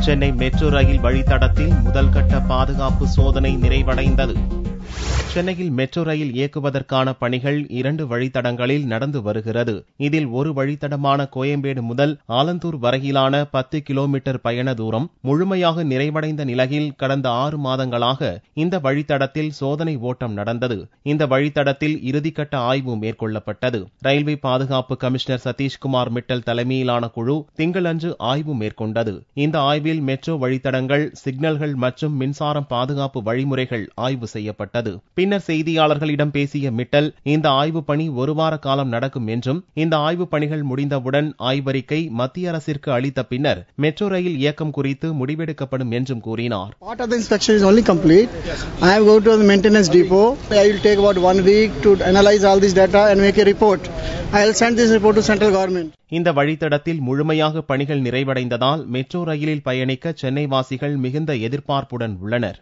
Chennai metro rail வழித்தடத்தில் முதல் கட்ட பாதுகாப்பு சோதனை நிறைவடைந்தது. சென்னையில் மெட்ரோ ரயில் இயக்குவதற்கான பணிகள் 2 வழித்தடங்களில் நடந்து வருகிறது. இதில் ஒரு வழித்தடமான கோயம்பேடு முதல் ஆலந்தூர் வரையிலான 10 கிலோமீட்டர் பயண தூரம் முழுமையாக நிறைவடைந்த நிலையில் கடந்த 6 மாதங்களாக இந்த வழித்தடத்தில் சோதனை ஓட்டம் நடந்தது. இந்த வழித்தடத்தில் இறுதிக்கட்ட ஆய்வு மேற்கொள்ளப்பட்டது. ரயில்வே பாதுகாப்பு கமிஷனர் சதீஷ்குமார் மிட்டல் தலைமையிலான குழு திங்களன்று ஆய்வு மேற்கொண்டது. இந்த ஆய்வில் மெட்ரோ வழித்தடங்கள், சிக்னல்கள் மற்றும் மின்சாரம் பாதுகாப்பு வழிமுறைகள் ஆய்வு செய்யப்பட்டது. பின்னர் செய்தியாளர்களிடம் பேசிய மிட்டல், இந்த ஆய்வு பணி 1 வார காலம் நடக்கும் என்றும் இந்த ஆய்வு பணிகள் முடிந்தவுடன் ஆய்வறிக்கை மத்திய அரசிற்கு அளித்த பின்னர் மெட்ரோ ரயில் இயக்கம் குறித்து முடிவெடுக்கப்படும் என்றும் கூறினார். Part of the inspection is only complete. I have go to the maintenance depot. I will take about 1 week to analyze all this data and make a report. I will send this report to central government. இந்த வழித்தடத்தில் முழுமையாக பணிகள் நிறைவடைந்ததால் metro ரயிலில் பயணிக்க சென்னை வாசிகள் மிகுந்த எதிர்பார்ப்புடன் உள்ளனர்.